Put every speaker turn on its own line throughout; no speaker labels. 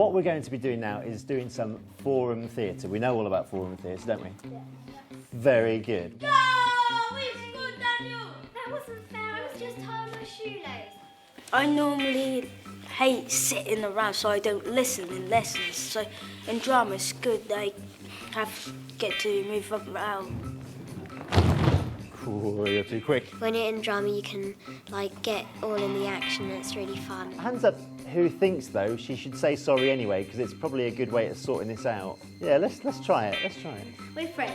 What we're going to be doing now is doing some forum theatre. We know all about forum theatre, don't we?
Yeah.
Very good.
Go! It's good, Daniel! That wasn't fair, I was just tying my shoelace.
I normally hate sitting around, so I don't listen in lessons. So in drama, it's good. I get to move up around.
Ooh, you're too quick.
When you're in drama, you can get all in the action. It's really fun.
Hands up who thinks, though, she should say sorry anyway, because it's probably a good way of sorting this out. Yeah, let's try it. Let's try it.
We're friends.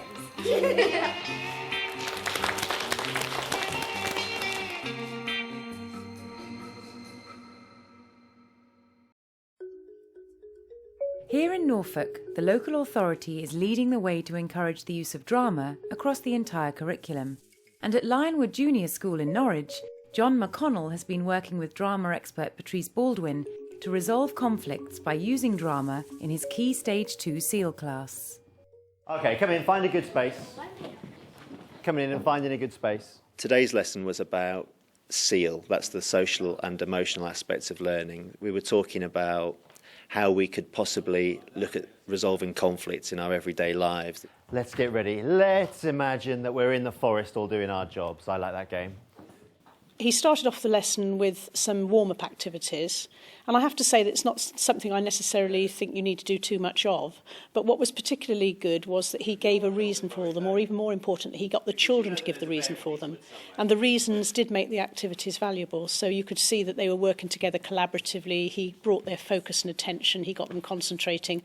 Here in Norfolk, the local authority is leading the way to encourage the use of drama across the entire curriculum. And at Lionwood Junior School in Norwich, John McConnell has been working with drama expert Patrice Baldwin to resolve conflicts by using drama in his Key Stage 2 SEAL class.
OK, come in, find a good space. Coming in and finding a good space.
Today's lesson was about SEAL. That's the social and emotional aspects of learning. We were talking about how we could possibly look at resolving conflicts in our everyday lives.
Let's get ready. Let's imagine that we're in the forest all doing our jobs. I like that game.
He started off the lesson with some warm-up activities, and I have to say that it's not something I necessarily think you need to do too much of, but what was particularly good was that he gave a reason for all them, or even more importantly, he got the children to give the reason for them. And the reasons did make the activities valuable, so you could see that they were working together collaboratively. He brought their focus and attention, he got them concentrating.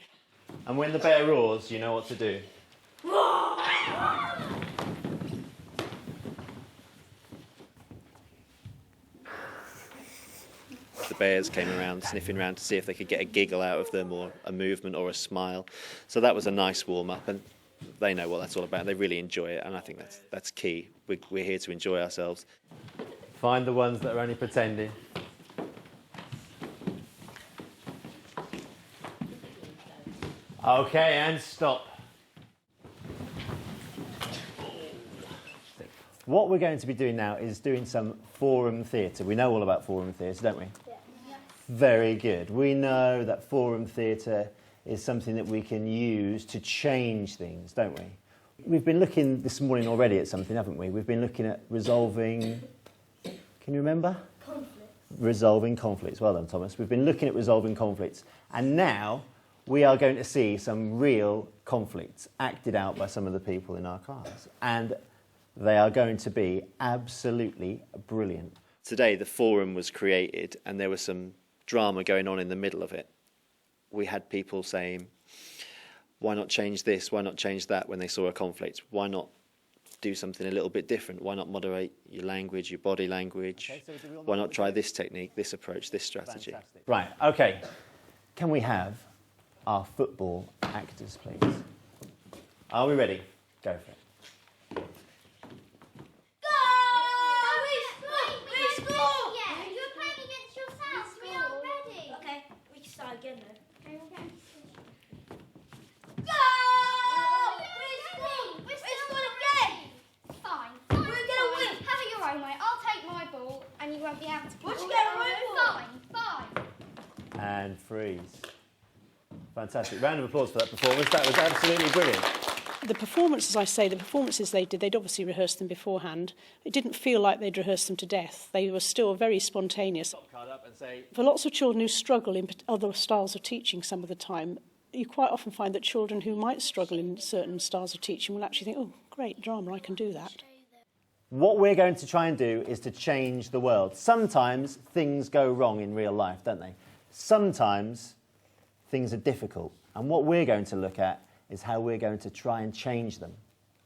And when the bear roars, you know what to do.
The bears came around, sniffing around to see if they could get a giggle out of them or a movement or a smile. So that was a nice warm-up, and they know what that's all about. They really enjoy it, and I think that's key. We're here to enjoy ourselves.
Find the ones that are only pretending. OK, and stop. What we're going to be doing now is doing some forum theatre. We know all about forum theatre, don't we?
Yeah.
Very good. We know that forum theatre is something that we can use to change things, don't we? We've been looking this morning already at something, haven't we? We've been looking at resolving... Can you remember?
Conflict.
Resolving conflicts. Well done, Thomas. We've been looking at resolving conflicts. And now we are going to see some real conflicts acted out by some of the people in our class. And they are going to be absolutely brilliant.
Today the forum was created and there was some drama going on in the middle of it. We had people saying, why not change this, why not change that when they saw a conflict? Why not do something a little bit different? Why not moderate your language, your body language? Okay, so why not try this technique, this approach, this strategy?
Fantastic. Right, OK. Can we have our football actors, please? Are we ready? Go for it.
You won't be able to
What you get
Fine.
And freeze. Fantastic. Round of applause for that performance. That was absolutely brilliant.
The performance, as I say, the performances they did, they'd obviously rehearsed them beforehand. It didn't feel like they'd rehearsed them to death. They were still very spontaneous. For lots of children who struggle in other styles of teaching some of the time, you quite often find that children who might struggle in certain styles of teaching will actually think, oh, great, drama, I can do that.
What we're going to try and do is to change the world. Sometimes things go wrong in real life, don't they? Sometimes things are difficult. And what we're going to look at is how we're going to try and change them.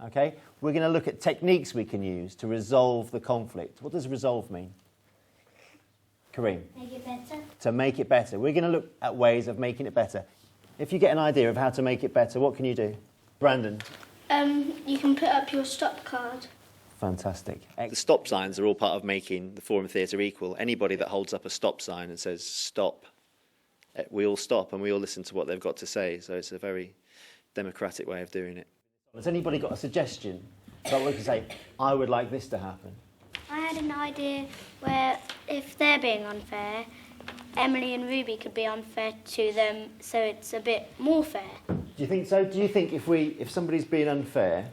Okay? We're going to look at techniques we can use to resolve the conflict. What does resolve mean? Kareem?
Make it better.
To make it better. We're going to look at ways of making it better. If you get an idea of how to make it better, what can you do? Brandon?
You can put up your stop card.
Fantastic.
The stop signs are all part of making the forum theatre equal. Anybody that holds up a stop sign and says stop, we all stop and we all listen to what they've got to say. So it's a very democratic way of doing it.
Has anybody got a suggestion about what we can say, I would like this to happen?
I had an idea where if they're being unfair,
Emily and Ruby could be unfair to them, so it's a bit more fair.
Do you think so? Do you think if somebody's being unfair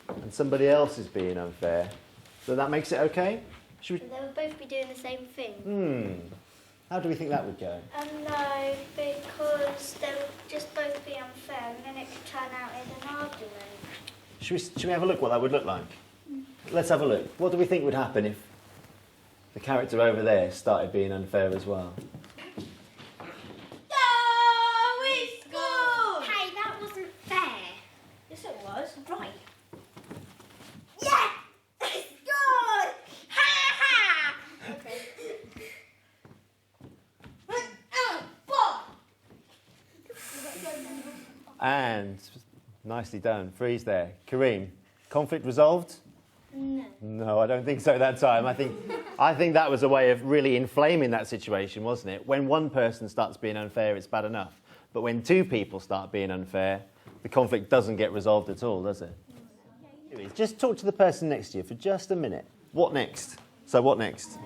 and somebody else is being unfair, that makes it okay? Should we...
They would both be doing the same thing.
How do we think that would go?
No, because they would just both be unfair and then it could turn out in an argument.
Should we have a look what that would look like? Let's have a look. What do we think would happen if the character over there started being unfair as well?
Oh, we scored!
Hey, that wasn't fair.
Yes, it was. Right.
Yeah! They scored! Ha ha!
Okay.
And nicely done. Freeze there. Kareem, conflict resolved?
No.
No, I don't think so that time. I think that was a way of really inflaming that situation, wasn't it? When one person starts being unfair, it's bad enough. But when two people start being unfair, the conflict doesn't get resolved at all, does it? Just talk to the person next to you for just a minute. What next? So what next?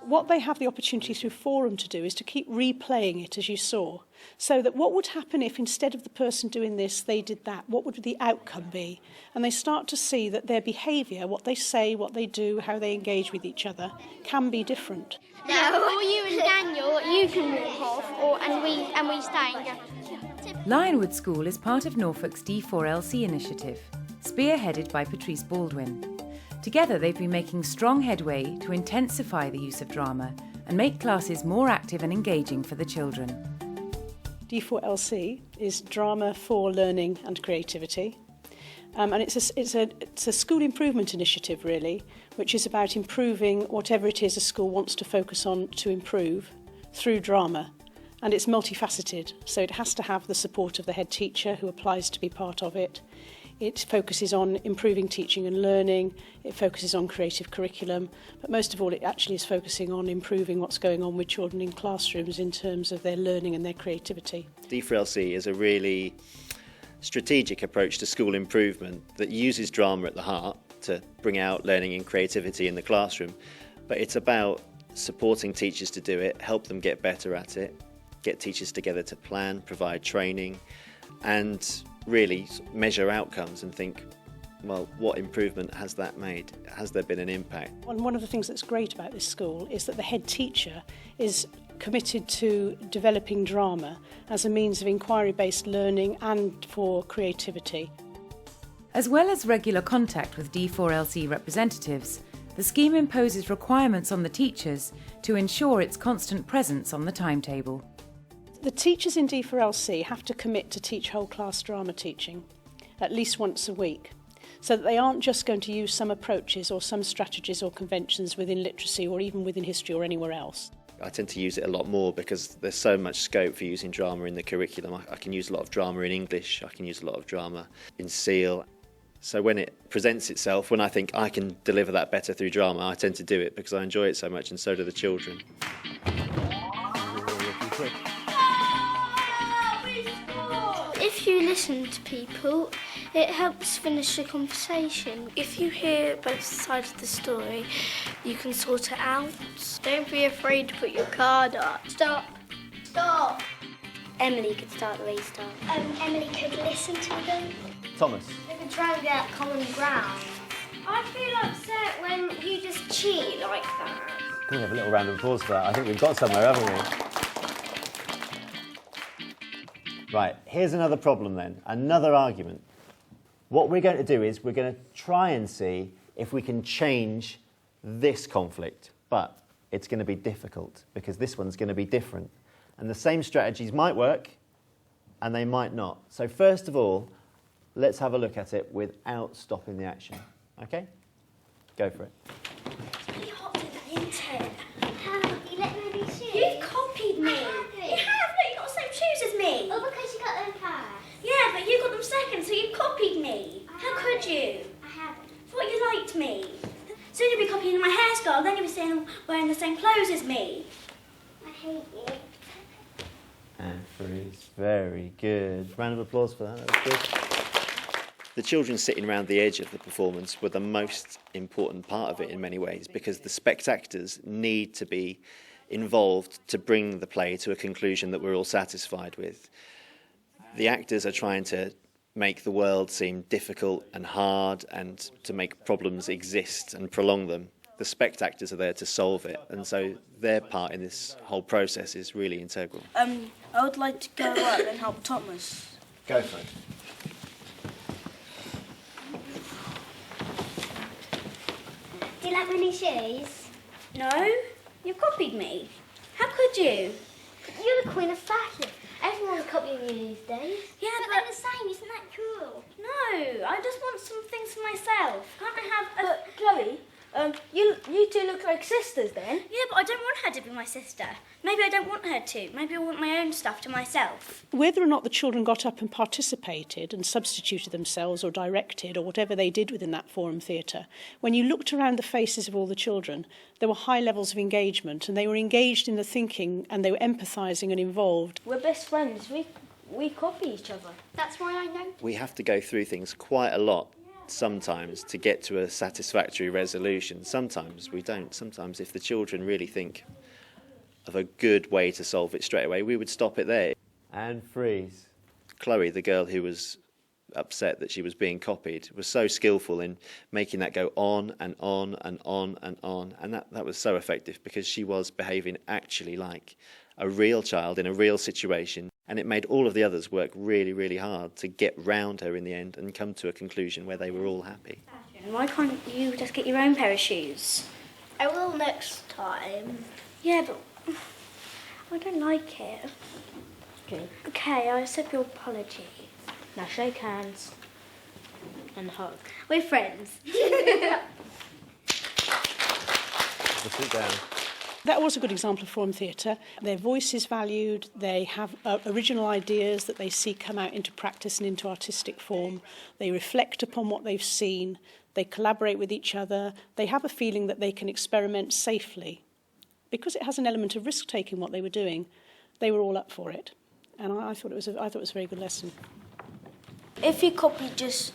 What they have the opportunity through Forum to do is to keep replaying it, as you saw, so that what would happen if instead of the person doing this, they did that? What would the outcome be? And they start to see that their behaviour, what they say, what they do, how they engage with each other, can be different.
No, or you and Daniel, you can walk off, and we stay and go.
Lionwood School is part of Norfolk's D4LC initiative, spearheaded by Patrice Baldwin. Together they've been making strong headway to intensify the use of drama and make classes more active and engaging for the children.
D4LC is Drama for Learning and Creativity. And it's a school improvement initiative, really, which is about improving whatever it is a school wants to focus on to improve through drama. And it's multifaceted, so it has to have the support of the head teacher who applies to be part of it. It focuses on improving teaching and learning, it focuses on creative curriculum, but most of all it actually is focusing on improving what's going on with children in classrooms in terms of their learning and their creativity.
D4LC is a really strategic approach to school improvement that uses drama at the heart to bring out learning and creativity in the classroom, but it's about supporting teachers to do it, help them get better at it, get teachers together to plan, provide training, and really measure outcomes and think, well, what improvement has that made? Has there been an impact?
One of the things that's great about this school is that the head teacher is committed to developing drama as a means of inquiry-based learning and for creativity.
As well as regular contact with D4LC representatives, the scheme imposes requirements on the teachers to ensure its constant presence on the timetable.
The teachers in D4LC have to commit to teach whole class drama teaching at least once a week, so that they aren't just going to use some approaches or some strategies or conventions within literacy or even within history or anywhere else.
I tend to use it a lot more because there's so much scope for using drama in the curriculum. I can use a lot of drama in English, I can use a lot of drama in SEAL. So when it presents itself, when I think I can deliver that better through drama, I tend to do it because I enjoy it so much, and so do the children.
If you listen to people, it helps finish the conversation.
If you hear both sides of the story, you can sort it out. Don't be afraid to put your card up.
Stop. Stop.
Emily could start the restart.
Emily could listen to them.
Thomas.
They could try and get common ground.
I feel upset when you just cheat like that.
Can we have a little round of applause for that? I think we've got somewhere, haven't we? Right, here's another problem then, another argument. What we're going to do is we're going to try and see if we can change this conflict, but it's going to be difficult because this one's going to be different. And the same strategies might work and they might not. So first of all, let's have a look at it without stopping the action. Okay? Go for it.
It's really hot today, isn't it?
How? You let me be shoes?
You've copied me.
I haven't.
You have, look, you've got the same shoes as me.
Oh, because you got them first.
Yeah, but you got them second, so you copied me. How could you?
I haven't.
Thought you liked me. Soon you'll be copying my hairstyle, then you'll be saying wearing the same clothes as me.
I hate you.
And freeze. Very good. Round of applause for that. That was good.
The children sitting around the edge of the performance were the most important part of it in many ways, because the spectators need to be involved to bring the play to a conclusion that we're all satisfied with. The actors are trying to make the world seem difficult and hard and to make problems exist and prolong them. The spectators are there to solve it, and so their part in this whole process is really integral.
I would like to go up and help Thomas.
Go for it.
Do you like my new shoes?
No, you copied me. How could you?
You're the queen of fashion. Everyone's copying you these days.
Yeah,
but they're the same. Isn't that cool?
No, I just want some things for myself. Can't I have a...
But Chloe, you two look like sisters then.
Yeah, but I don't want her to be my sister. Maybe I don't want her to. Maybe I want my own stuff to myself.
Whether or not the children got up and participated and substituted themselves or directed or whatever they did within that forum theatre, when you looked around the faces of all the children, there were high levels of engagement and they were engaged in the thinking and they were empathising and involved.
We're best friends. We copy each other.
That's why I know.
We have to go through things quite a lot sometimes to get to a satisfactory resolution. Sometimes we don't. Sometimes if the children really think of a good way to solve it straight away, we would stop it there.
And freeze.
Chloe, the girl who was upset that she was being copied, was so skillful in making that go on and on and on and on, and that was so effective because she was behaving actually like a real child in a real situation, and it made all of the others work really, really hard to get round her in the end and come to a conclusion where they were all happy.
Why can't you just get your own pair of shoes? I will next time. Yeah, but I don't like it. Okay, I accept your apology.
Now shake hands and hug.
We're friends.
Sit down.
That was a good example of forum theatre. Their voice is valued, they have original ideas that they see come out into practice and into artistic form. They reflect upon what they've seen, they collaborate with each other, they have a feeling that they can experiment safely. Because it has an element of risk-taking what they were doing, they were all up for it. And I thought it was a very good lesson.
If you copy just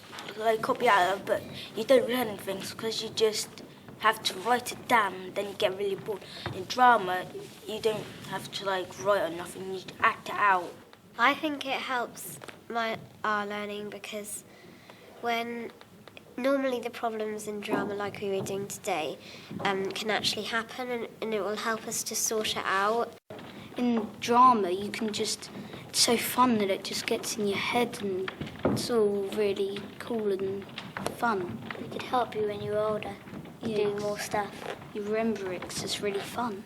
copy out of, but you don't learn anything because you just have to write it down, then you get really bored. In drama, you don't have to write or nothing, you just act it out.
I think it helps our learning because when normally the problems in drama like we were doing today can actually happen and it will help us to sort it out.
In drama, you can just... It's so fun that it just gets in your head and it's all really cool and fun.
It could help you when you're older. You do more stuff.
You remember it 'cause it's really fun.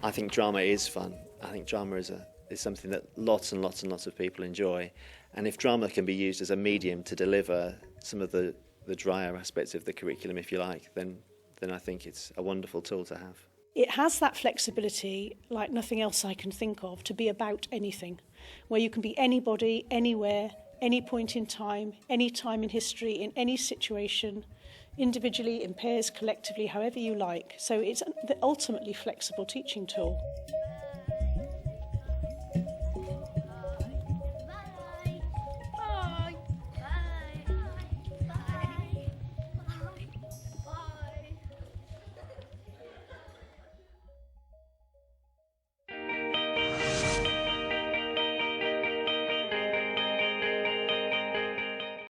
I think drama is fun. I think drama is something that lots and lots and lots of people enjoy. And if drama can be used as a medium to deliver some of the drier aspects of the curriculum, if you like, then I think it's a wonderful tool to have.
It has that flexibility, like nothing else I can think of, to be about anything, where you can be anybody, anywhere, any point in time in history, in any situation, individually, in pairs, collectively, however you like. So it's the ultimately flexible teaching tool.